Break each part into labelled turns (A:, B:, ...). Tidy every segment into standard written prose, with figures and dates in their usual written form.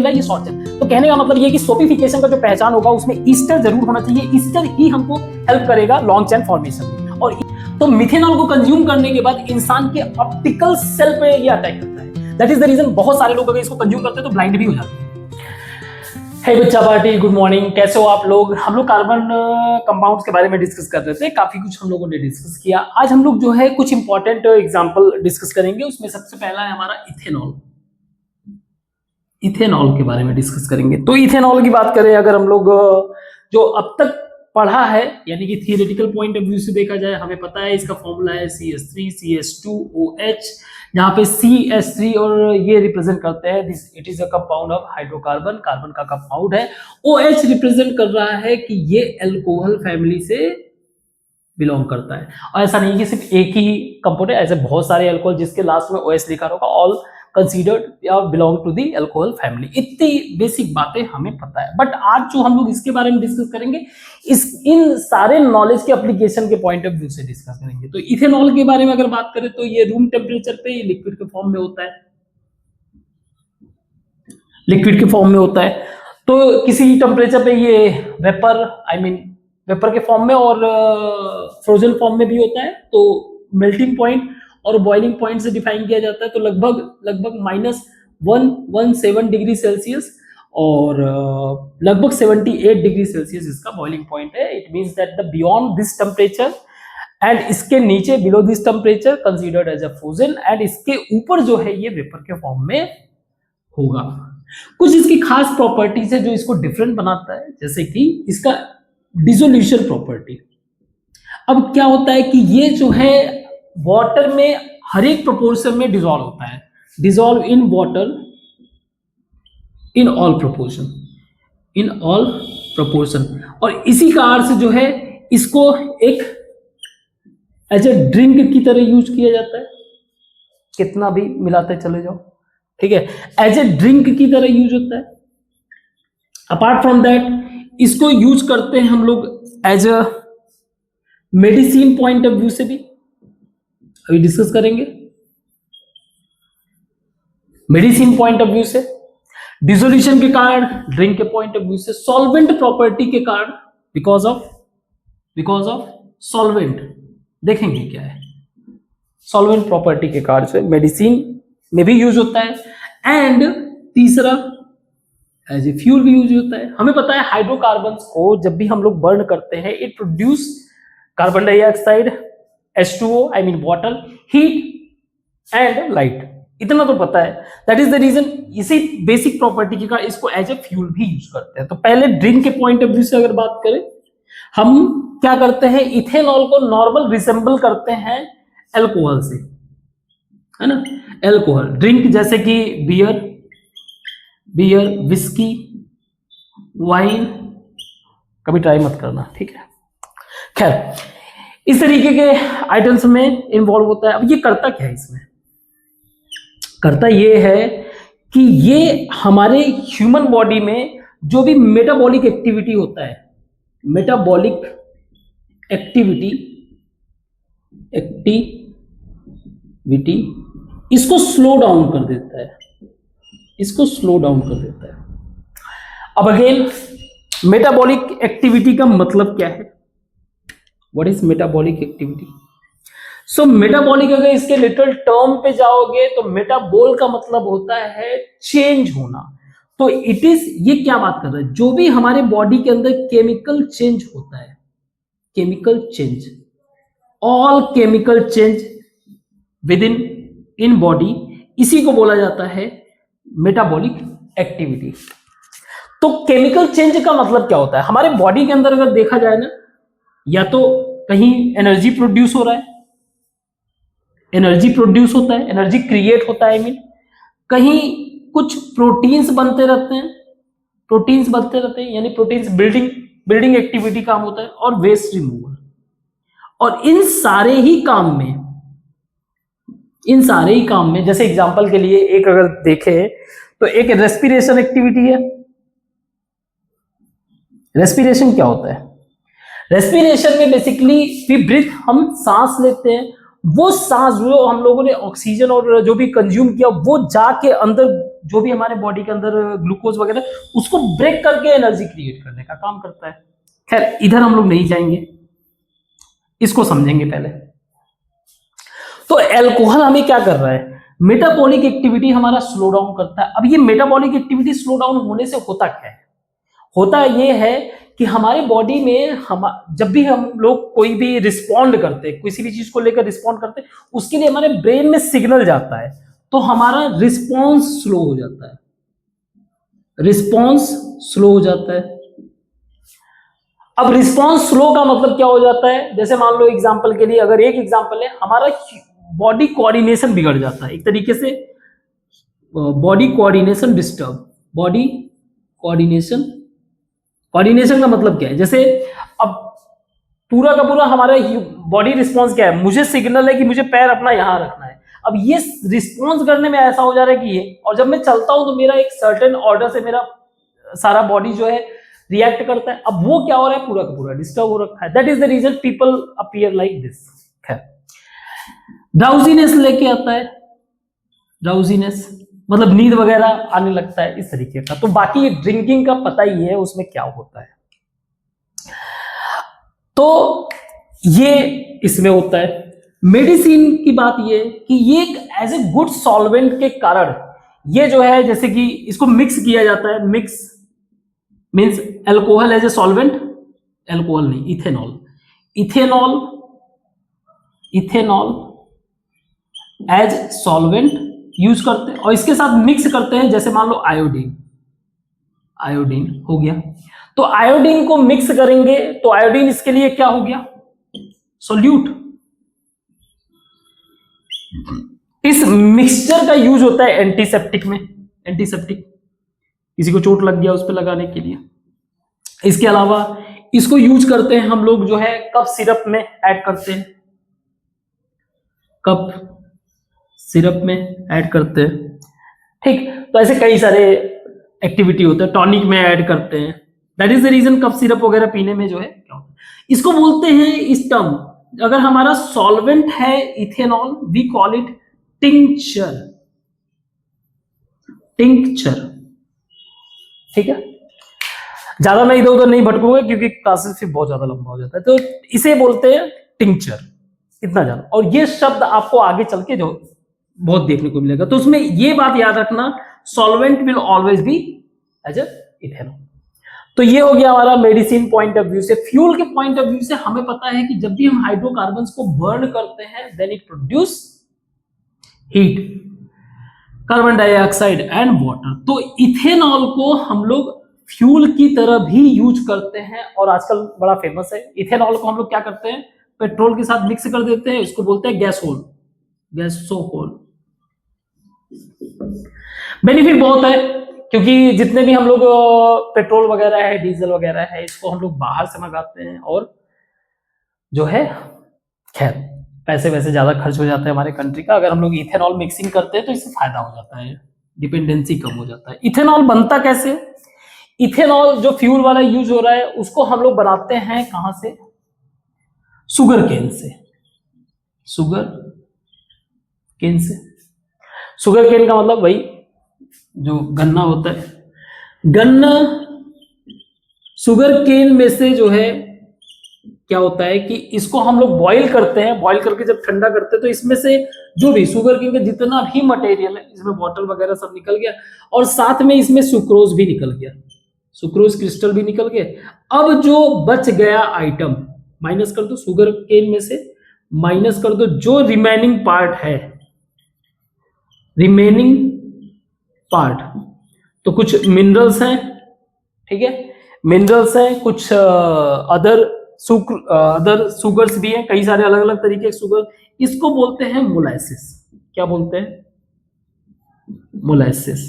A: रहा है, ये शॉर्ट चेन। तो कहने का मतलब ये कि सोपिफिकेशन का जो पहचान होगा उसमें ईस्टर जरूर होना चाहिए, ईस्टर ही हमको हेल्प करेगा लॉन्ग चेन फॉर्मेशन में। और तो मिथेनॉल को कंज्यूम करने के बाद इंसान के ऑप्टिकल सेल पे ये अटैक करता है। दैट इज द रीजन बहुत सारे लोग अगर इसको कंज्यूम करते हैं तो ब्लाइंड भी हो जाते हैं। हे बच्चा पार्टी, गुड मॉर्निंग, कैसे हो आप लोग। हम लोग कार्बन कंपाउंड्स के बारे में डिस्कस कर रहे थे, काफी कुछ हम लोगों ने डिस्कस किया। आज हम लोग जो है कुछ इंपॉर्टेंट एग्जांपल डिस्कस करेंगे। उसमें सबसे पहला है हमारा इथेनॉल। इथेनॉल के बारे में डिस्कस करेंगे। तो इथेनॉल की बात करें अगर हम लोग जो अब तक पढ़ा है, यानी कि थियोरेटिकल पॉइंट ऑफ व्यू से देखा जाए, हमें पता है इसका फॉर्मूला है CH3 CH2OH, जहां पे CH3 और ये रिप्रेजेंट करते हैं this it is a compound of hydrocarbon, carbon का कंपाउंड है। OH रिप्रेजेंट कर रहा है कि ये अल्कोहल फैमिली से बिलोंग करता है। और ऐसा नहीं कि सिर्फ एक ही कंपाउंड है, ऐसे बहुत सारे अल्कोहल जिसके लास्ट में OH लिखा होगा, ऑल कंसीडर्ड या belong to the alcohol family. इतनी बेसिक बातें हमें पता है। बट आज जो हम लोग इसके बारे में डिस्कस करेंगे, इन सारे नॉलेज के एप्लीकेशन के पॉइंट ऑफ व्यू से डिस्कस करेंगे। तो इथेनॉल के बारे में अगर बात करें तो ये रूम टेम्परेचर पे लिक्विड के फॉर्म में होता है, लिक्विड के फॉर्म में होता है। तो किसी टेम्परेचर पे ये वेपर वेपर के फॉर्म में और फ्रोजन फॉर्म में भी होता है। तो मेल्टिंग पॉइंट और बॉइलिंग पॉइंट से डिफाइन किया जाता है। तो लगभग -117 डिग्री सेल्सियस और लगभग 78 डिग्री सेल्सियस इसका बॉइलिंग पॉइंट है। It means that the beyond this temperature and इसके नीचे below this temperature considered as a frozen, and इसके ऊपर जो है ये वेपर के फॉर्म में होगा। कुछ इसकी खास प्रॉपर्टीज है जो इसको डिफरेंट बनाता है, जैसे कि इसका डिसोल्यूशन प्रॉपर्टी। अब क्या होता है कि ये जो है वाटर में हर एक प्रोपोर्शन में डिसॉल्व होता है, dissolve in water in all proportion, in all proportion. और इसी कार से जो है इसको एक एज ए ड्रिंक की तरह यूज किया जाता है। कितना भी मिलाते चले जाओ, ठीक है, एज ए ड्रिंक की तरह यूज होता है। अपार्ट फ्रॉम दैट इसको यूज करते हैं हम लोग as a medicine point of view से भी, अभी डिस्कस करेंगे। मेडिसिन पॉइंट ऑफ व्यू से, डिसोल्यूशन के कारण, ड्रिंक के पॉइंट ऑफ व्यू से, सॉल्वेंट प्रॉपर्टी के कारण, बिकॉज ऑफ सॉल्वेंट, देखेंगे क्या है सॉल्वेंट प्रॉपर्टी के कारण से मेडिसिन में भी यूज होता है। एंड तीसरा एज ए फ्यूल भी यूज होता है। हमें पता है हाइड्रोकार्बन्स को जब भी हम लोग बर्न करते हैं, it produce carbon dioxide, H2O water, heat and light. इतना तो पता है। दैट इज द रीजन इसी बेसिक प्रॉपर्टी के कारण इसको एज ए फ्यूल भी यूज करते हैं। तो पहले ड्रिंक के पॉइंट ऑफ व्यू से अगर बात करें, हम क्या करते हैं, इथेनॉल को नॉर्मल रिसेंबल करते हैं अल्कोहल से, है ना, अल्कोहल ड्रिंक जैसे कि बियर, विस्की, वाइन, कभी ट्राई मत करना, ठीक है। खैर, इस तरीके के आइटम्स में इन्वॉल्व होता है। अब ये करता क्या है, इसमें करता ये है कि ये हमारे ह्यूमन बॉडी में जो भी मेटाबॉलिक एक्टिविटी होता है, मेटाबॉलिक एक्टिविटी इसको स्लो डाउन कर देता है, इसको स्लो डाउन कर देता है। अब अगेन मेटाबॉलिक एक्टिविटी का मतलब क्या है, what is metabolic activity. So metabolic अगर इसके लिटरल टर्म पे जाओगे तो मेटाबॉल का मतलब होता है चेंज होना। तो इट इज, ये क्या बात कर रहा है, जो भी हमारे बॉडी के अंदर केमिकल चेंज होता है, chemical change, all chemical change with in body, इसी को बोला जाता है मेटाबॉलिक एक्टिविटी। तो केमिकल चेंज का मतलब क्या होता है, हमारे बॉडी के अंदर अगर देखा जाए ना, या तो कहीं एनर्जी प्रोड्यूस हो रहा है, एनर्जी प्रोड्यूस होता है, एनर्जी क्रिएट होता है, कहीं कुछ प्रोटीन्स बनते रहते हैं, यानी प्रोटीन्स बिल्डिंग एक्टिविटी काम होता है, और वेस्ट रिमूवल। और इन सारे ही काम में जैसे एग्जांपल के लिए एक अगर देखें तो एक रेस्पिरेशन एक्टिविटी है। रेस्पिरेशन क्या होता है, रेस्पिरेशन में बेसिकली वी ब्रीथ, हम सांस लेते हैं, वो सांस जो हम लोगों ने ऑक्सीजन और जो भी कंज्यूम किया वो जाके अंदर जो भी हमारे बॉडी के अंदर ग्लूकोज वगैरह उसको ब्रेक करके एनर्जी क्रिएट करने का काम करता है। खैर इधर हम लोग नहीं जाएंगे, इसको समझेंगे पहले। तो अल्कोहल हमें क्या कर रहा है, मेटाबॉलिक एक्टिविटी हमारा स्लो डाउन करता है। अब ये मेटाबॉलिक एक्टिविटी स्लो डाउन होने से होता क्या है, होता ये है कि हमारे बॉडी में हम जब भी हम लोग कोई भी रिस्पॉन्ड करते हैं, किसी भी चीज को लेकर रिस्पॉन्ड करते हैं, उसके लिए हमारे ब्रेन में सिग्नल जाता है, तो हमारा रिस्पॉन्स स्लो हो जाता है, रिस्पॉन्स स्लो हो जाता है। अब रिस्पॉन्स स्लो का मतलब क्या हो जाता है, जैसे मान लो एग्जांपल के लिए, अगर एक एग्जांपल है, हमारा बॉडी कोऑर्डिनेशन बिगड़ जाता है, एक तरीके से body coordination disturb, body coordination, coordination का मतलब क्या है, जैसे अब पूरा का पूरा हमारा बॉडी रिस्पॉन्स क्या है, मुझे सिग्नल है कि मुझे पैर अपना यहां रखना है, अब ये रिस्पॉन्स करने में ऐसा हो जा रहा है कि ये, और जब मैं चलता हूं तो मेरा एक सर्टेन ऑर्डर से मेरा सारा बॉडी जो है रिएक्ट करता है, अब वो क्या हो रहा है, पूरा का पूरा डिस्टर्ब हो रखा है। That is the reason people appear like this. खैर ड्राउजीनेस लेके आता है, ड्राउजीनेस मतलब नींद वगैरह आने लगता है, इस तरीके का। तो बाकी ड्रिंकिंग का पता ही है उसमें क्या होता है, तो ये इसमें होता है। मेडिसिन की बात ये कि ये एक एज ए गुड सॉल्वेंट के कारण ये जो है, जैसे कि इसको मिक्स किया जाता है, mix means alcohol as a solvent, alcohol नहीं ethanol, ethanol, ethanol as solvent use करते हैं और इसके साथ मिक्स करते हैं, जैसे मान लो आयोडीन, आयोडीन हो गया, तो आयोडीन को मिक्स करेंगे तो आयोडीन इसके लिए क्या हो गया, सोल्यूट। इस मिक्सचर का यूज होता है एंटीसेप्टिक में, एंटीसेप्टिक किसी को चोट लग गया उस पर लगाने के लिए। इसके अलावा इसको यूज करते हैं हम लोग जो है कफ सिरप में ऐड करते हैं, कफ सिरप में ऐड करते हैं, ठीक। तो ऐसे कई सारे एक्टिविटी होते हैं, टॉनिक में ऐड करते हैं। That is the reason cough syrup वगैरह पीने में जो है क्या होता है, इसको बोलते हैं इस टर्म, अगर हमारा सॉल्वेंट है ethanol, we call it tincture, tincture, ठीक है। ज्यादा मैं इधर उधर नहीं भटकूंगा क्योंकि क्लासेस फिर बहुत ज्यादा लंबा हो जाता है, तो इसे बोलते हैं टिंक्चर, इतना जाना। और ये शब्द आपको आगे चल के जो बहुत देखने को मिलेगा, तो उसमें ये बात याद रखना, solvent will always be as a ethanol. तो ये हो गया हमारा मेडिसिन पॉइंट ऑफ व्यू से। फ्यूल के पॉइंट ऑफ व्यू से हमें पता है कि जब भी हम हाइड्रोकार्बन्स को बर्न करते हैं then it produce heat, carbon dioxide and water. तो इथेनॉल को हम लोग फ्यूल की तरह भी यूज करते हैं और आजकल बड़ा फेमस है। इथेनॉल को हम लोग क्या करते हैं, पेट्रोल के साथ मिक्स कर देते हैं, इसको बोलते हैं गैसोल, गैसोहोल। बेनिफिट बहुत है क्योंकि जितने भी हम लोग पेट्रोल वगैरह है, डीजल वगैरह है, इसको हम लोग बाहर से मंगाते हैं और जो है खैर पैसे वैसे ज्यादा खर्च हो जाता है हमारे कंट्री का। अगर हम लोग इथेनॉल मिक्सिंग करते हैं तो इससे फायदा हो जाता है, डिपेंडेंसी कम हो जाता है। इथेनॉल बनता कैसे, इथेनॉल जो फ्यूल वाला यूज हो रहा है उसको हम लोग बनाते हैं कहां से, शुगर केन से, शुगर केन से। शुगर केन का मतलब वही जो गन्ना होता है, गन्ना, शुगर केन में से जो है क्या होता है कि इसको हम लोग बॉईल करते हैं, बॉईल करके जब ठंडा करते हैं तो इसमें से जो भी शुगर केन का जितना भी मटेरियल है, इसमें वाटर वगैरह सब निकल गया और साथ में इसमें सुक्रोज भी निकल गया, सुक्रोज क्रिस्टल भी निकल गए। अब जो बच गया आइटम माइनस कर दो, शुगर केन में से माइनस कर दो, जो रिमेनिंग पार्ट है, रिमेनिंग पार्ट, तो कुछ मिनरल्स हैं, ठीक है, मिनरल्स हैं, कुछ अदर शुगर्स भी हैं, कई सारे अलग अलग तरीके के शुगर, इसको बोलते हैं मोलासिस। क्या बोलते हैं, मोलासिस।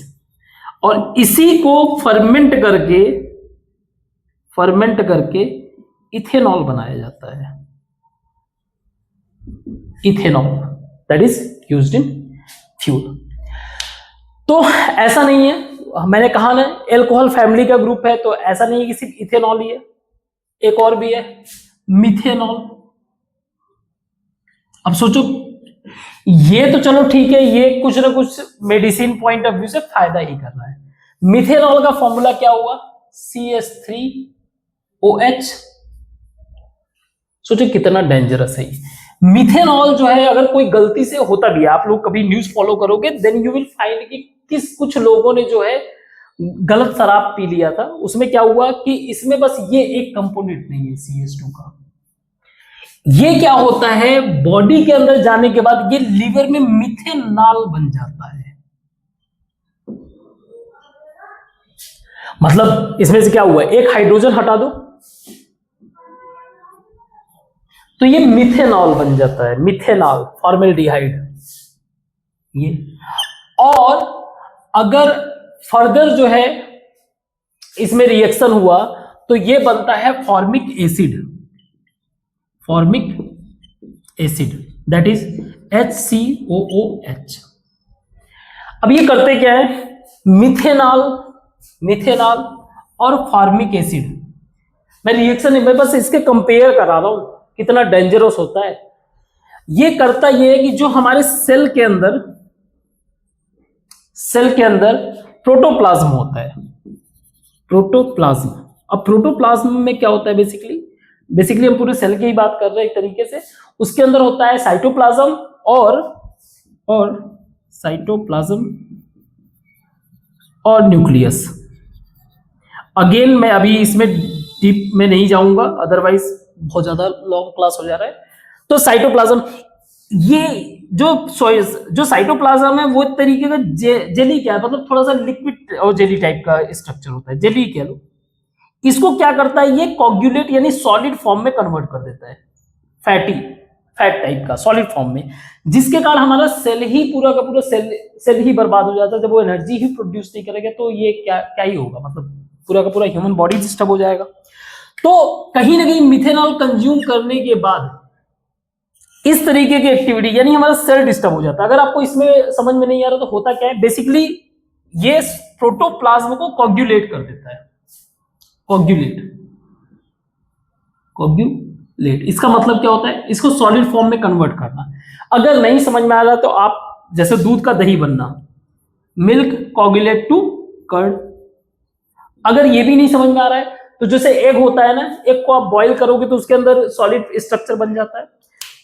A: और इसी को फर्मेंट करके इथेनॉल बनाया जाता है, ethanol that is used in fuel. तो ऐसा नहीं है, मैंने कहा ना एल्कोहल फैमिली का ग्रुप है, तो ऐसा नहीं है कि सिर्फ इथेनॉल ही है, एक और भी है मिथेनॉल। अब सोचो ये तो चलो ठीक है, ये कुछ ना कुछ मेडिसिन पॉइंट ऑफ व्यू से फायदा ही कर रहा है। मिथेनॉल का फॉर्मूला क्या हुआ? CH3OH। सोचो कितना डेंजरस है ये। मिथेनॉल जो है, अगर कोई गलती से होता भी है, आप लोग कभी न्यूज फॉलो करोगे, देन यू विल फाइंड कि कुछ लोगों ने जो है गलत शराब पी लिया था। उसमें क्या हुआ कि इसमें बस ये एक कंपोनेंट नहीं है CH2 का। ये क्या होता है, बॉडी के अंदर जाने के बाद ये लीवर में मिथेनॉल बन जाता है। मतलब इसमें से क्या हुआ, एक हाइड्रोजन हटा दो तो ये मिथेनॉल बन जाता है, मिथेनॉल, फॉर्मेल्डिहाइड ये। और अगर फर्दर जो है इसमें रिएक्शन हुआ तो ये बनता है formic acid, formic acid, that is HCOOH। अब ये करते क्या है, मिथेनॉल, मिथेनॉल और फॉर्मिक एसिड, मैं रिएक्शन नहीं, मैं बस इसके कंपेयर करा रहा हूं कितना डेंजरस होता है। ये करता ये है कि जो हमारे सेल के अंदर प्रोटोप्लाज्म होता है, प्रोटोप्लाज्म। अब प्रोटोप्लाज्म में क्या होता है, बेसिकली हम पूरे सेल की ही बात कर रहे हैं एक तरीके से। उसके अंदर होता है साइटोप्लाज्म और साइटोप्लाज्म और न्यूक्लियस। अगेन मैं अभी इसमें डीप में नहीं जाऊंगा, अदरवाइज बहुत ज्यादा लॉन्ग क्लास हो जा रहा है। तो साइटोप्लाज्म, ये जो साइटोप्लाज्म है वो एक तरीके का जेली क्या है, मतलब थोड़ा सा लिक्विड और जेली टाइप का स्ट्रक्चर होता है, जेली कह लो। इसको क्या करता है, ये कोगुलेट यानी सॉलिड फॉर्म में कन्वर्ट कर देता है, फैट टाइप का सॉलिड फॉर्म में, जिसके कारण हमारा सेल ही पूरा का पूरा सेल ही बर्बाद हो जाता है। जब वो एनर्जी ही प्रोड्यूस नहीं करेगा तो ये क्या ही होगा, मतलब पूरा का पूरा ह्यूमन बॉडी डिस्टर्ब हो जाएगा। तो कहीं ना कहीं मिथेनॉल कंज्यूम करने के बाद इस तरीके की एक्टिविटी, यानी हमारा सेल डिस्टर्ब हो जाता है। अगर आपको इसमें समझ में नहीं आ रहा तो होता क्या है, बेसिकली ये प्रोटोप्लाज्म को कोगुलेट कर देता है, कोगुलेट। इसका मतलब क्या होता है, इसको सॉलिड फॉर्म में कन्वर्ट करना। अगर नहीं समझ में आ रहा तो आप, जैसे दूध का दही बनना, मिल्क कोगुलेट टू कर्ड। अगर ये भी नहीं समझ में आ रहा है तो जैसे एग होता है ना, एग को आप बॉईल करोगे तो उसके अंदर सॉलिड स्ट्रक्चर बन जाता है।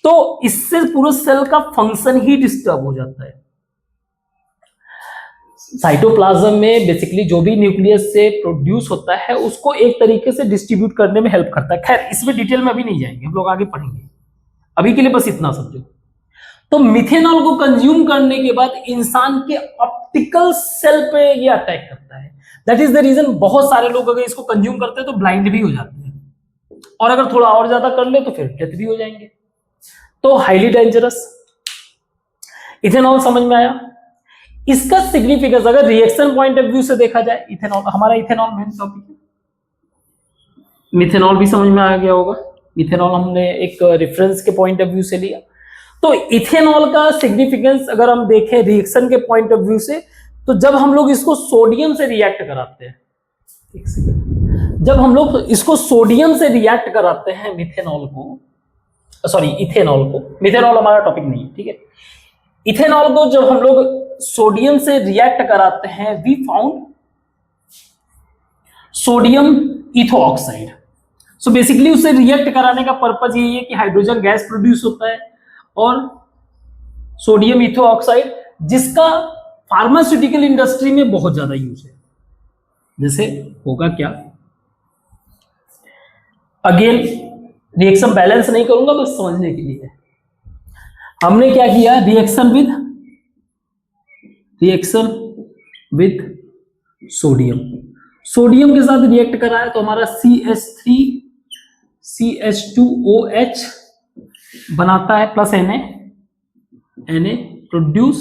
A: तो इससे पूरे सेल का फंक्शन ही डिस्टर्ब हो जाता है। साइटोप्लाज्म में बेसिकली जो भी न्यूक्लियस से प्रोड्यूस होता है उसको एक तरीके से डिस्ट्रीब्यूट करने में हेल्प करता है। खैर इसमें डिटेल में अभी नहीं जाएंगे, हम लोग आगे पढ़ेंगे, अभी के लिए बस इतना समझो। तो मिथेनॉल को कंज्यूम करने के बाद इंसान के ऑप्टिकल सेल पे ये अटैक करता है। दैट इज द रीजन बहुत सारे लोग अगर इसको कंज्यूम करते हैं तो ब्लाइंड भी हो जाते हैं, और अगर थोड़ा और ज्यादा कर ले तो फिर डेथ भी हो जाएंगे। तो हाईली डेंजरस। इथेनॉल समझ में आया। इसका सिग्निफिकेंस अगर रिएक्शन पॉइंट ऑफ व्यू से देखा जाए, इथेनॉल, हमारा इथेनॉल मेन टॉपिक है, मिथेनॉल भी समझ में आ गया होगा। मिथेनॉल हमने एक रेफरेंस के पॉइंट ऑफ व्यू से लिया। तो इथेनॉल का सिग्निफिकेंस अगर हम देखें रिएक्शन के पॉइंट ऑफ व्यू से, तो जब हम लोग इसको सोडियम से रिएक्ट कराते हैं, एक सेकंड, जब हम लोग इसको सोडियम से रिएक्ट कराते हैं मिथेनॉल को, सॉरी इथेनॉल को, मिथेनॉल हमारा टॉपिक नहीं है, ठीक है। इथेनॉल को जब हम लोग सोडियम से रिएक्ट कराते हैं, we found sodium ethoxide. So basically उसे रिएक्ट कराने का पर्पज यही है कि हाइड्रोजन गैस प्रोड्यूस होता है और सोडियम इथो ऑक्साइड, जिसका फार्मास्यूटिकल इंडस्ट्री में बहुत ज्यादा यूज है। जैसे होगा क्या, अगेन रिएक्शन बैलेंस नहीं करूंगा, बस समझने के लिए। हमने क्या किया, रिएक्शन विद सोडियम के साथ रिएक्ट कराया तो हमारा CH2OH बनाता है plus Na produce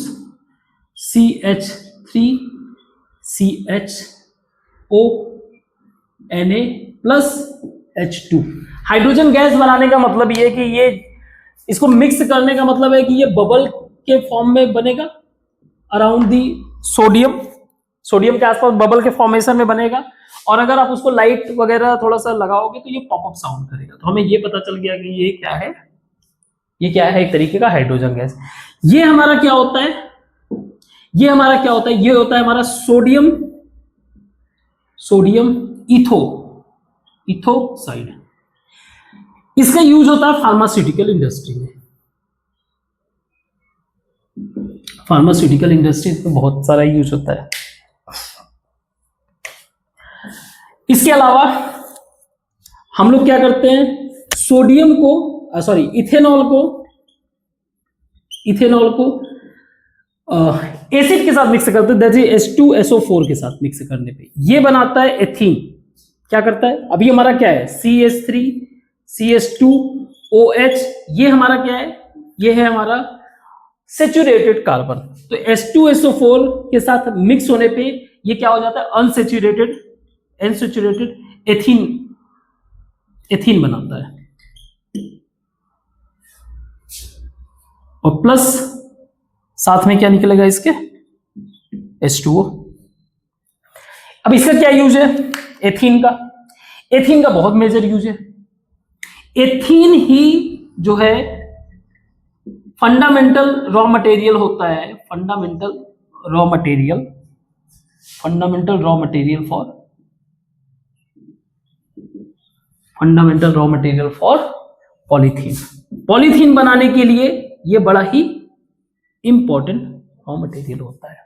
A: CH3CHO Na plus H2। Hydrogen gas बनाने का मतलब ये है कि ये इसको मिक्स करने का मतलब है कि ये बबल के फॉर्म में बनेगा अराउंड दी सोडियम के आसपास बबल के फॉर्मेशन में बनेगा। और अगर आप उसको लाइट वगैरह थोड़ा सा लगाओगे तो ये पॉपअप साउंड करेगा। तो हमें ये पता चल गया कि ये क्या है, एक तरीके का हाइड्रोजन गैस। ये हमारा क्या होता है, ये हमारा क्या होता है, ये होता है हमारा सोडियम इथोसाइड। इसका यूज होता है फार्मास्यूटिकल इंडस्ट्री में। फार्मास्यूटिकल इंडस्ट्री में बहुत सारा यूज होता है। इसके अलावा हम लोग क्या करते हैं, सोडियम को इथेनॉल को एसिड के साथ मिक्स करते हैं, दैट इज H2SO4 के साथ मिक्स करने पे ये बनाता है एथीन। क्या करता है, अभी हमारा क्या है, CH3 CH2OH, ये हमारा क्या है, ये है हमारा सेचुरेटेड कार्बन। तो H2SO4 के साथ मिक्स होने पे ये क्या हो जाता है, अनसेचुरेटेड एथीन बनाता है। और प्लस साथ में क्या निकलेगा इसके, H2O। अब इसका क्या यूज है, एथीन का बहुत मेजर यूज है। एथीन ही जो है फंडामेंटल रॉ मटेरियल होता है, fundamental raw material for polythene बनाने के लिए ये बड़ा ही इंपॉर्टेंट रॉ मटेरियल होता है।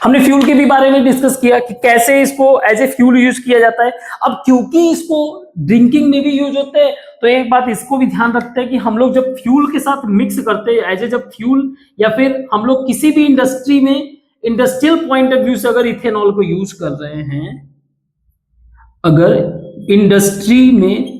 A: हमने फ्यूल के भी बारे में डिस्कस किया कि कैसे इसको एज ए फ्यूल यूज किया जाता है। अब क्योंकि इसको ड्रिंकिंग में भी यूज होते हैं, तो एक बात इसको भी ध्यान रखते हैं कि हम लोग जब फ्यूल के साथ मिक्स करते हैं एज ए जब फ्यूल, या फिर हम लोग किसी भी इंडस्ट्री में इंडस्ट्रियल पॉइंट ऑफ व्यू से अगर इथेनॉल को यूज कर रहे हैं, अगर इंडस्ट्री में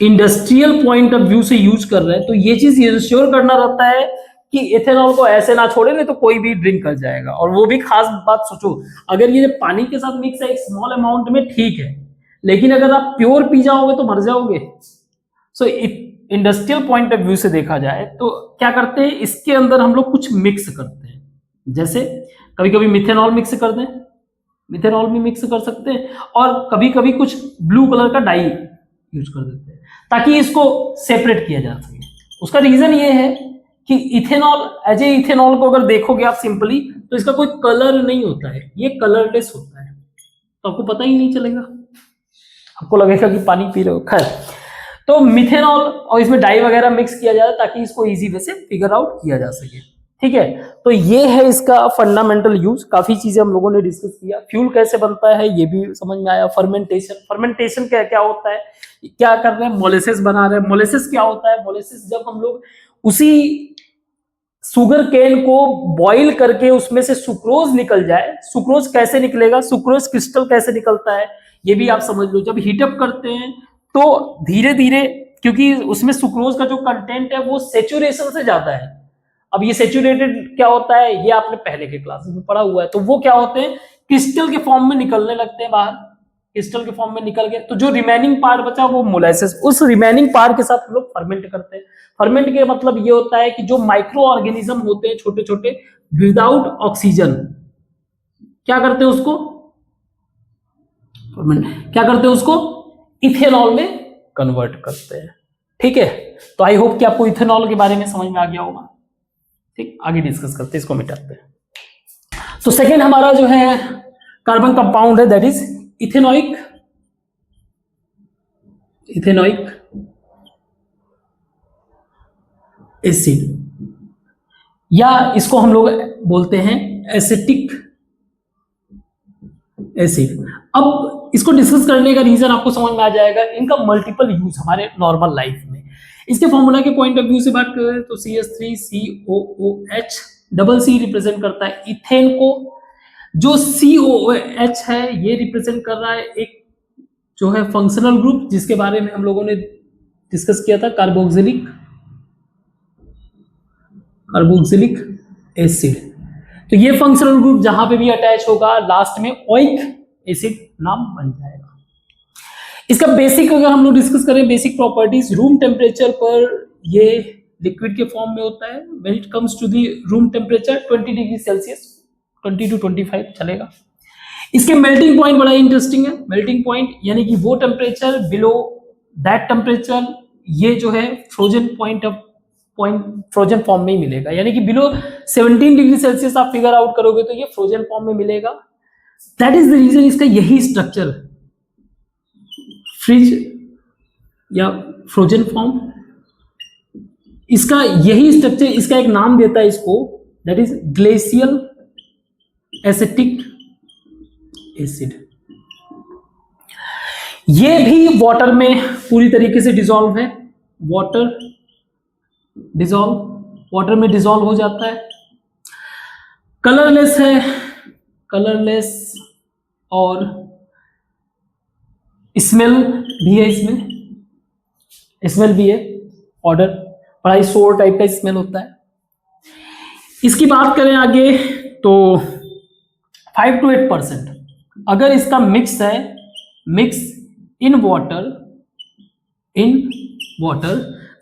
A: इंडस्ट्रियल पॉइंट ऑफ व्यू से यूज कर रहे हैं, तो ये चीज इंश्योर करना रहता है कि इथेनॉल को ऐसे ना छोड़े, नहीं तो कोई भी ड्रिंक कर जाएगा। और वो भी खास बात सोचो, अगर ये पानी के साथ मिक्स है एक स्मॉल अमाउंट में ठीक है, लेकिन अगर आप प्योर पी जाओगे तो मर जाओगे। सो इंडस्ट्रियल पॉइंट ऑफ व्यू से देखा जाए तो क्या करते हैं, इसके अंदर हम लोग कुछ मिक्स करते हैं, जैसे कभी कभी मिथेनॉल मिक्स कर दें, मिथेनॉल भी मिक्स कर सकते हैं, और कभी कभी कुछ ब्लू कलर का डाई यूज कर देते हैं ताकि इसको सेपरेट किया जा सके। उसका रीजन ये है कि इथेनॉल एज ए इथेनॉल को अगर देखोगे आप सिंपली, तो इसका कोई कलर नहीं होता है, ये कलरलेस होता है, तो आपको पता ही नहीं चलेगा, आपको लगेगा कि पानी पी रहे हो। खैर, तो मिथेनॉल और इसमें डाई वगैरह मिक्स किया जाए ताकि इसको इजी वे से फिगर आउट किया जा सके। ठीक है, तो ये है इसका फंडामेंटल यूज। काफी चीजें हम लोगों ने डिस्कस किया। फ्यूल कैसे बनता है ये भी समझ में आया। फर्मेंटेशन क्या क्या होता है, क्या कर रहे हैं, मोलेसिस बना रहे हैं। मोलेसिस क्या होता है, मोलेसिस जब हम लोग उसी शुगर केन को बॉईल करके उसमें से सुक्रोज निकल जाए, सुक्रोज कैसे निकलेगा, सुक्रोज क्रिस्टल कैसे निकलता है ये भी आप समझ लो। जब हीटअप करते हैं तो धीरे धीरे, क्योंकि उसमें सुक्रोज का जो कंटेंट है वो सेचुरेशन से ज्यादा है। अब ये सेचुरेटेड क्या होता है, ये आपने पहले के क्लासेस में पढ़ा हुआ है। तो वो क्या होते हैं, क्रिस्टल के फॉर्म में निकलने लगते हैं बाहर, क्रिस्टल के फॉर्म में निकल गए तो जो रिमेनिंग पार्ट बचा वो मोलेसिस, उस रिमेनिंग पार्ट के साथ हम लोग फर्मेंट करते हैं। फर्मेंट के मतलब ये होता है कि जो माइक्रो ऑर्गेनिज्म होते हैं छोटे छोटे, विदाउट ऑक्सीजन क्या करते हैं उसको, क्या करते हैं उसको इथेनॉल में कन्वर्ट करते हैं। ठीक है, तो आई होप कि आपको इथेनॉल के बारे में समझ में आ गया होगा। ठीक, आगे डिस्कस करते हैं, इसको मिटाते हैं। तो सेकेंड हमारा जो है कार्बन कंपाउंड है, दैट इज इथेनोइक एसिड, या इसको हम लोग बोलते हैं एसिटिक एसिड। अब इसको डिस्कस करने का रीजन आपको समझ में आ जाएगा, इनका मल्टीपल यूज हमारे नॉर्मल लाइफ में। इसके फॉर्मूला के पॉइंट ऑफ व्यू से बात करें तो CH3COOH, डबल C रिप्रेजेंट करता है इथेन को। जो COOH है ये रिप्रेजेंट कर रहा है एक जो है फंक्शनल ग्रुप, जिसके बारे में हम लोगों ने डिस्कस किया था, कार्बोक्सिलिक एसिड। तो ये फंक्शनल ग्रुप जहां पे भी अटैच होगा लास्ट में ओइक एसिड नाम बन जाएगा। इसका बेसिक अगर हम लोग डिस्कस करें, बेसिक प्रॉपर्टीज, रूम टेम्परेचर पर ये लिक्विड के फॉर्म में होता है। When it comes to the room temperature 20 degree Celsius, 20 to 25 चलेगा। इसके मेल्टिंग पॉइंट बड़ा इंटरेस्टिंग है। मेल्टिंग पॉइंट यानी कि वो टेम्परेचर बिलो दैट टेम्परेचर, ये जो है frozen point of point frozen form में ही मिलेगा, यानी कि बिलो 17 डिग्री सेल्सियस आप फिगर आउट करोगे तो ये फ्रोजन फॉर्म में मिलेगा। दैट इज द रीजन इसका यही स्ट्रक्चर, फ्रिज या फ्रोजन फॉर्म, इसका यही स्ट्रक्चर, इसका एक नाम देता है इसको, that is glacial acetic acid. ये भी वाटर में पूरी तरीके से डिसॉल्व है, वाटर में डिसॉल्व हो जाता है, कलरलेस है, कलरलेस और स्मेल भी है, इसमें स्मेल भी है, ऑर्डर बड़ा ही सोर टाइप का स्मेल होता है। इसकी बात करें आगे तो 5 to 8% अगर इसका मिक्स है, मिक्स इन वाटर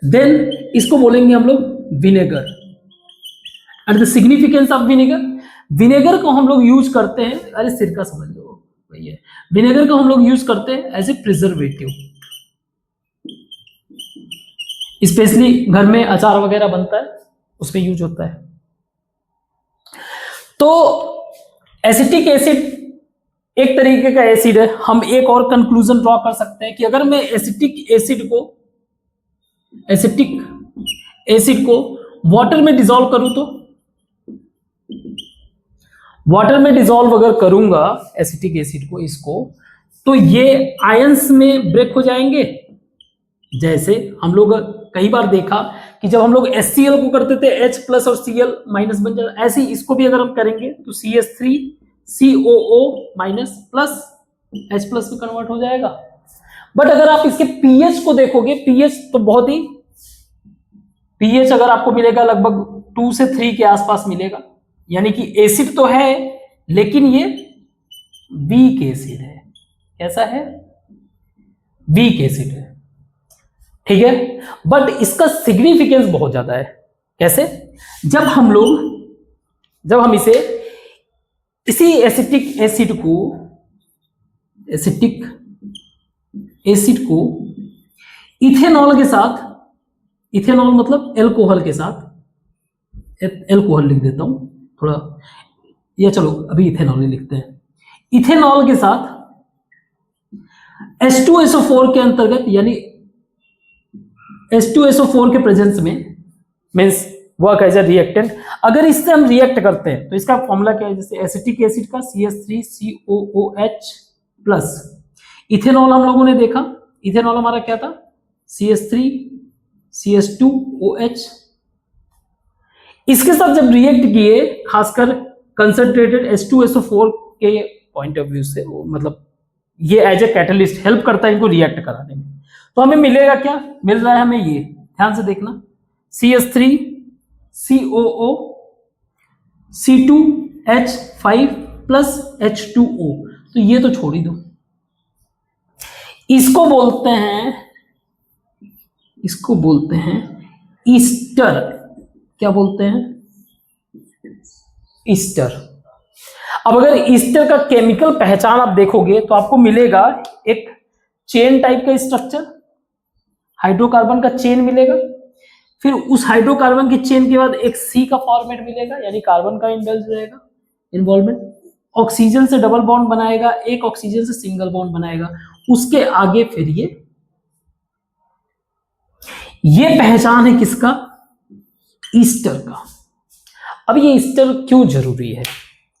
A: देन इसको बोलेंगे हम लोग vinegar. And the significance of vinegar को हम लोग यूज करते हैं, अरे सिरका समझ लो भैया, विनेगर को हम लोग यूज करते हैं एज ए प्रिजर्वेटिव, स्पेशली घर में अचार वगैरह बनता है उसमें यूज होता है। तो एसिटिक एसिड एक तरीके का एसिड है। हम एक और कंक्लूजन ड्रॉ कर सकते हैं कि अगर मैं एसिटिक एसिड को वाटर में डिसॉल्व करूं, तो वाटर में डिसॉल्व अगर करूंगा एसिटिक एसिड को, इसको, तो ये आयंस में ब्रेक हो जाएंगे। जैसे हम लोग कई बार देखा कि जब हम लोग HCl को करते थे H प्लस और Cl माइनस बन जाता, ऐसे ही इसको भी अगर हम करेंगे तो CH3 COO minus plus H plus में कन्वर्ट हो जाएगा। बट अगर आप इसके pH को देखोगे, pH तो बहुत ही, pH अगर आपको मिलेगा लगभग 2 से 3 के आसपास मिलेगा, यानी कि एसिड तो है लेकिन ये वीक एसिड है। कैसा है? वीक एसिड है, ठीक है। बट इसका सिग्निफिकेंस बहुत ज्यादा है। कैसे? जब हम इसे इसी एसिटिक एसिड को इथेनॉल के साथ, इथेनॉल मतलब एल्कोहल के साथ, एल्कोहल लिख देता हूं थोड़ा, या चलो अभी इथेनॉल ही लिखते हैं। इथेनॉल के साथ H2SO4 के अंतर्गत, यानी H2SO4 के प्रेजेंस में, means work as a reactant, अगर इससे हम रिएक्ट करते हैं तो इसका फॉर्मूला क्या है? जैसे एसिटिक एसिड का CH3COOH प्लस इथेनॉल हम लोगों ने देखा, इथेनॉल हमारा क्या था? CH3CH2OH। इसके साथ जब रिएक्ट किए, खासकर कंसंट्रेटेड H2SO4 के पॉइंट ऑफ व्यू से, वो मतलब ये एज ए कैटलिस्ट हेल्प करता है इनको रिएक्ट कराने में, तो हमें मिलेगा क्या? मिल रहा है हमें ये, ध्यान से देखना, CH3COO C2H5 प्लस H2O। तो ये तो छोड़ ही दो, इसको बोलते हैं ईस्टर। क्या बोलते हैं? ईस्टर। अब अगर ईस्टर का केमिकल पहचान आप देखोगे तो आपको मिलेगा एक चेन टाइप का स्ट्रक्चर, हाइड्रोकार्बन का चेन मिलेगा, फिर उस हाइड्रोकार्बन के चेन के बाद एक C का फॉर्मेट मिलेगा, यानी कार्बन का इन्वॉल्वमेंट, ऑक्सीजन से डबल बॉन्ड बनाएगा, एक ऑक्सीजन से सिंगल बॉन्ड बनाएगा, उसके आगे फिर ये पहचान है किसका? ईस्टर का। अब ये ईस्टर क्यों जरूरी है?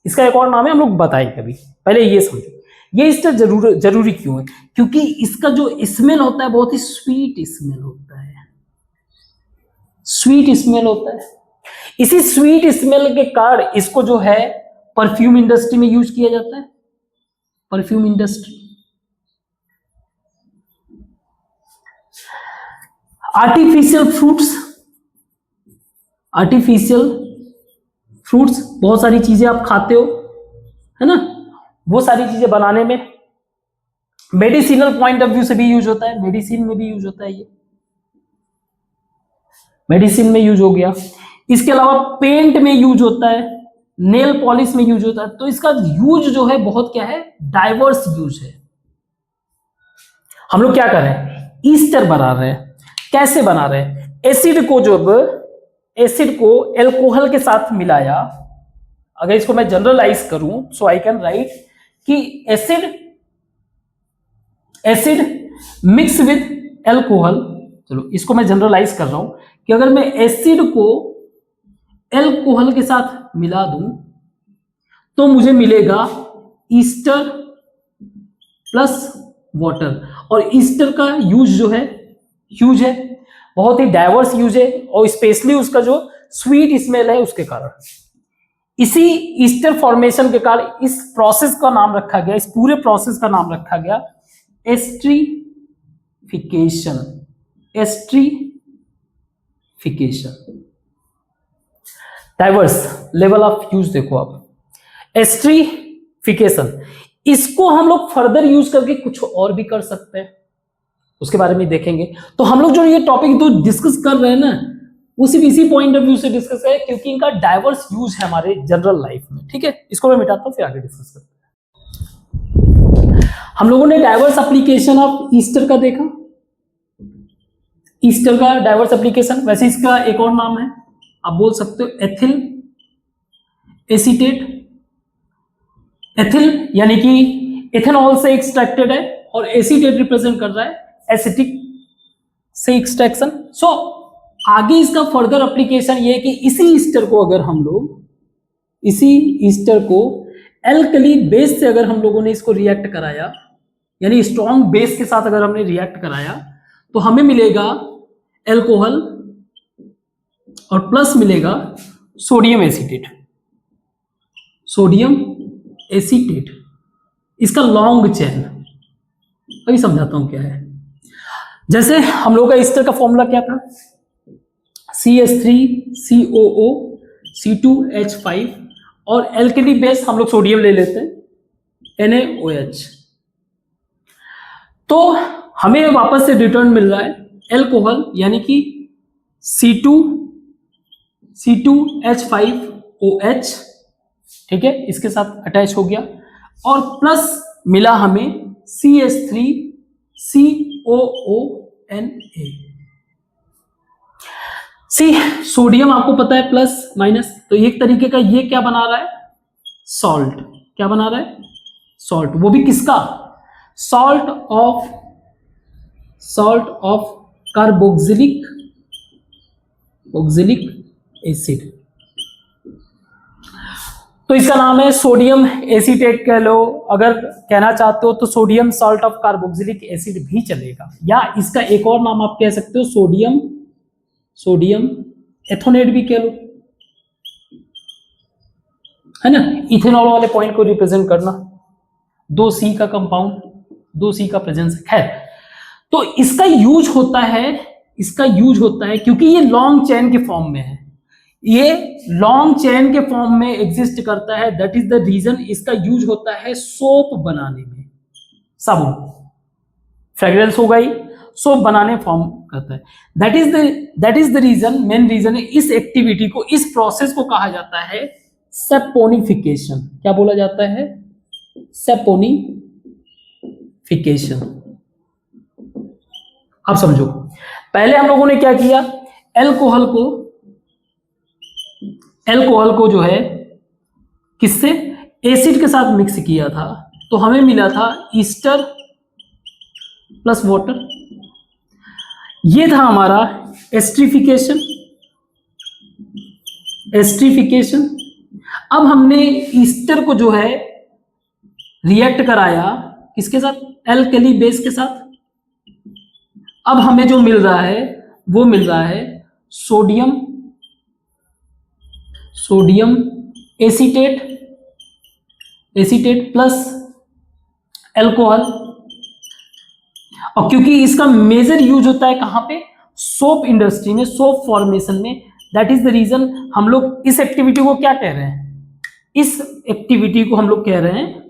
A: इसका एक और नाम है, हम लोग बताएं कभी, पहले ये समझो ये ईस्टर जरूरी क्यों है? क्योंकि इसका जो स्मेल होता है बहुत ही स्वीट स्मेल होता है, स्वीट स्मेल होता है। इसी स्वीट स्मेल के कारण इसको जो है परफ्यूम इंडस्ट्री में यूज किया जाता है, परफ्यूम इंडस्ट्री। आर्टिफिशियल फ्रूट्स, बहुत सारी चीजें आप खाते हो, है ना, वो सारी चीजें बनाने में, मेडिसिनल पॉइंट ऑफ व्यू से भी यूज होता है, मेडिसिन में भी यूज होता है, ये मेडिसिन में यूज हो गया। इसके अलावा पेंट में यूज होता है, नेल पॉलिश में यूज होता है। तो इसका यूज जो है बहुत क्या है? डाइवर्स यूज है। हम लोग क्या कर रहे हैं? ईस्टर बना रहे हैं। कैसे बना रहे हैं? एसिड को जब एसिड को एल्कोहल के साथ मिलाया, अगर इसको मैं जनरलाइज करूं सो आई कैन राइट कि एसिड मिक्स विद एल्कोहल, चलो इसको मैं जनरलाइज कर रहा हूं कि अगर मैं एसिड को एल्कोहल के साथ मिला दूं तो मुझे मिलेगा ईस्टर प्लस वाटर। और ईस्टर का यूज जो है ह्यूज है, बहुत ही डाइवर्स यूज है, और स्पेशली उसका जो स्वीट स्मेल है उसके कारण। इसी ईस्टर फॉर्मेशन के कारण इस प्रोसेस का नाम रखा गया, इस पूरे प्रोसेस का नाम रखा गया esterification. Esterification diverse level of use देखो आप, एस्ट्रीफिकेशन, इसको हम लोग फर्दर यूज करके कुछ और भी कर सकते हैं, उसके बारे में देखेंगे। तो हम लोग जो ये टॉपिक जो डिस्कस कर रहे हैं ना, उसी इसी पॉइंट ऑफ व्यू से डिस्कस है, क्योंकि इनका डाइवर्स यूज है हमारे जनरल लाइफ में। ठीक है, इसको मैं मिटाता हूं फिर आगे डिस्कस करते हैं। हम लोगों ने डाइवर्स एप्लीकेशन ऑफ ईस्टर का देखा, ईस्टर का डाइवर्स एप्लीकेशन, वैसे इसका एक और नाम है, आप बोल सकते हो एथिल एसीटेट। एथिल यानी कि इथेनॉल से एक्सट्रैक्टेड है, और एसीटेट रिप्रेजेंट कर रहा है एसिटिक से एक्सट्रैक्शन। सो आगे इसका फर्दर एप्लीकेशन ये है कि इसी ईस्टर को अगर हम लोग, इसी ईस्टर को एल्कली बेस से अगर हम लोगों ने इसको रिएक्ट कराया, यानी स्ट्रॉन्ग बेस के साथ अगर हमने रिएक्ट कराया, तो हमें मिलेगा एल्कोहल और प्लस मिलेगा सोडियम एसीटेट। सोडियम एसीटेट इसका लॉन्ग चेन, अभी समझाता हूं क्या है। जैसे हम लोग का ईस्टर का फॉर्मूला क्या था, CH3COO C2H5, और एल्कली बेस हम लोग सोडियम ले लेते हैं NaOH। तो हमें वापस से रिटर्न मिल रहा है एल्कोहल यानी कि C2H5OH, ठीक है, इसके साथ अटैच हो गया, और प्लस मिला हमें CH3COONA। सोडियम आपको पता है प्लस माइनस, तो एक तरीके का ये क्या बना रहा है, सॉल्ट। क्या बना रहा है, सॉल्ट, वो भी किसका, सॉल्ट ऑफ कार्बोक्सिलिक एसिड। तो इसका नाम है सोडियम एसीटेट कह लो, अगर कहना चाहते हो तो sodium salt of carboxylic acid भी चलेगा, या इसका एक और नाम आप कह सकते हो सोडियम एथोनेट भी कह लो, है ना, इथेनॉल वाले पॉइंट को रिप्रेजेंट करना, 2C का कंपाउंड, 2C का प्रेजेंस है। खैर, तो इसका यूज होता है क्योंकि ये लॉन्ग चेन के फॉर्म में है, ये लॉन्ग चेन के फॉर्म में एग्जिस्ट करता है, दैट इज द रीजन इसका यूज होता है सोप बनाने में, साबुन, फ्रेग्रेंस हो गई, सोप बनाने फॉर्म करता है। That is the reason, main reason है, इस एक्टिविटी को, इस प्रोसेस को कहा जाता है सेपोनिफिकेशन। क्या बोला जाता है, सेपोनिफिकेशन। अब समझो, पहले हम लोगों ने क्या किया, एल्कोहल को जो है किससे, एसिड के साथ मिक्स किया था, तो हमें मिला था ईस्टर प्लस वाटर। ये था हमारा एस्ट्रीफिकेशन। अब हमने ईस्टर को जो है रिएक्ट कराया किसके साथ, एल्कली बेस के साथ। अब हमें जो मिल रहा है वो मिल रहा है सोडियम एसीटेट प्लस एल्कोहल। और क्योंकि इसका मेजर यूज होता है कहां पे, सोप इंडस्ट्री में, सोप फॉर्मेशन में, दैट इज द रीजन हम लोग इस एक्टिविटी को क्या कह रहे हैं, इस एक्टिविटी को हम लोग कह रहे हैं,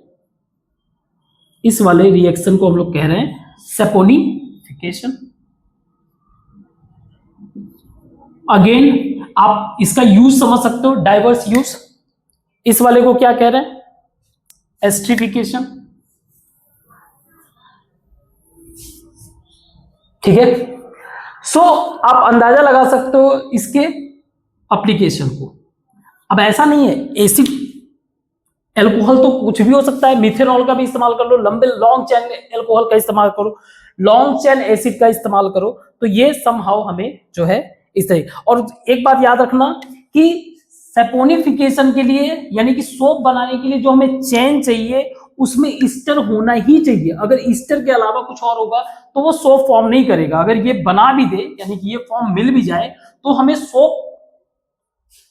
A: इस वाले रिएक्शन को हम लोग कह रहे हैं सेपोनिफिकेशन। अगेन आप इसका यूज समझ सकते हो, डाइवर्स यूज। इस वाले को क्या कह रहे हैं, एस्ट्रीफिकेशन, ठीक है। सो आप अंदाजा लगा सकते हो इसके एप्लीकेशन को। अब ऐसा नहीं है, एसिड एल्कोहल तो कुछ भी हो सकता है, मिथेनॉल का भी इस्तेमाल कर लो, लंबे लॉन्ग चेन एल्कोहल का इस्तेमाल करो, लॉन्ग चेन एसिड का इस्तेमाल करो, तो ये समहाउ हमें जो है इस तरह। और एक बात याद रखना कि सैपोनिफिकेशन के लिए यानी कि सोप बनाने के लिए जो हमें चेन चाहिए उसमें ईस्टर होना ही चाहिए। अगर ईस्टर के अलावा कुछ और होगा तो वो सोप फॉर्म नहीं करेगा। अगर ये बना भी दे यानी कि ये फॉर्म मिल भी जाए तो हमें सोप,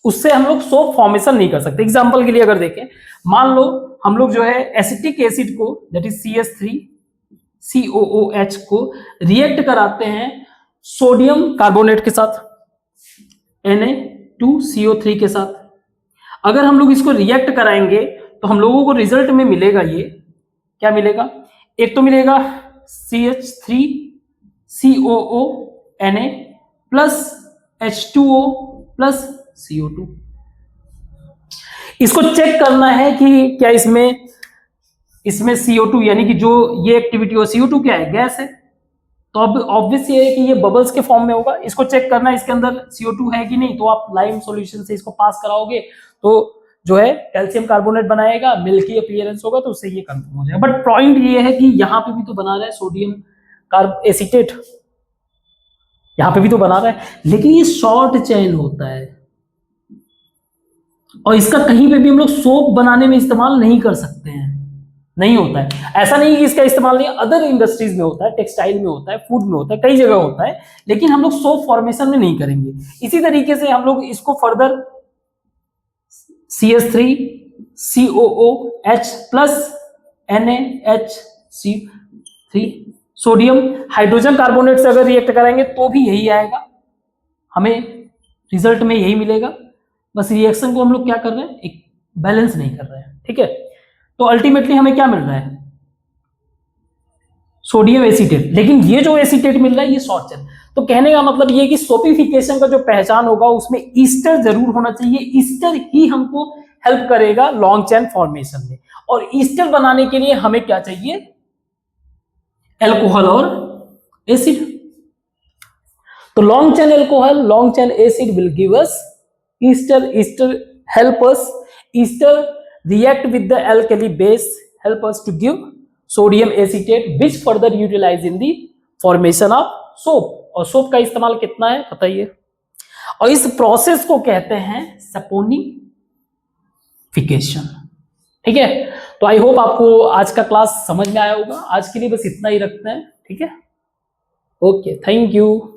A: उससे हम लोग सोप फॉर्मेशन नहीं कर सकते। एग्जांपल के लिए अगर देखें, मान लो हम लोग जो है एसिटिक एसिड को दैट इज CH3COOH को रिएक्ट कराते हैं सोडियम कार्बोनेट के साथ, Na2CO3 के साथ। अगर हम लोग इसको रिएक्ट कराएंगे तो हम लोगों को रिजल्ट में मिलेगा, ये क्या मिलेगा, एक तो मिलेगा CH3COONA plus H2O plus CO2। इसको चेक करना है कि क्या इसमें CO2 यानी कि जो ये एक्टिविटी हो, CO2 क्या है, गैस है, तो अब ऑब्वियस ये है कि ये बबल्स के फॉर्म में होगा। इसको चेक करना है इसके अंदर CO2 है कि नहीं, तो आप लाइम सॉल्यूशन से इसको पास कराओगे तो जो है कैल्शियम कार्बोनेट बनाएगा, मिल्की अपीयरेंस होगा, तो उससे ये कंफर्म हो जाएगा। बट पॉइंट ये है कि यहाँ पे भी तो बना रहा है सोडियम कार्ब एसीटेट, यहाँ पे भी तो बना रहा है, लेकिन ये शॉर्ट चेन होता है और इसका कहीं पे भी हम लोग सोप बनाने में इस्तेमाल नहीं कर सकते हैं, नहीं होता है। ऐसा नहीं कि इसका इस्तेमाल नहीं, अदर इंडस्ट्रीज में होता है, टेक्सटाइल में होता है, फूड में होता है, कई जगह होता है, लेकिन हम लोग सोप फॉर्मेशन में नहीं करेंगे। इसी तरीके से हम लोग इसको further CH3COOH plus NaHC3 sodium hydrogen carbonate से अगर रिएक्ट कराएंगे तो भी यही आएगा, हमें रिजल्ट में यही मिलेगा। बस रिएक्शन को हम लोग क्या कर रहे हैं, एक बैलेंस नहीं कर रहे हैं, ठीक है। तो अल्टीमेटली हमें क्या मिल रहा है, सोडियम एसीटेट, लेकिन ये जो एसीटेट मिल रहा है ये शॉर्ट चेन। तो कहने का मतलब ये कि सोपिफिकेशन का जो पहचान होगा उसमें ईस्टर जरूर होना चाहिए, ईस्टर ही हमको हेल्प करेगा लॉन्ग चेन फॉर्मेशन में। और ईस्टर बनाने के लिए हमें क्या चाहिए, एल्कोहल और एसिड। तो long chain alcohol, long chain acid will give us Easter, Easter help us, ester react with the alkali base help us to give sodium acetate which further utilize in the formation of soap। और soap का इस्तेमाल कितना है बताइए। और इस process को कहते हैं सैपोनिफिकेशन, ठीक है। तो आई होप आपको आज का क्लास समझ में आया होगा। आज के लिए बस इतना ही रखते हैं, ठीक है। Okay, thank you.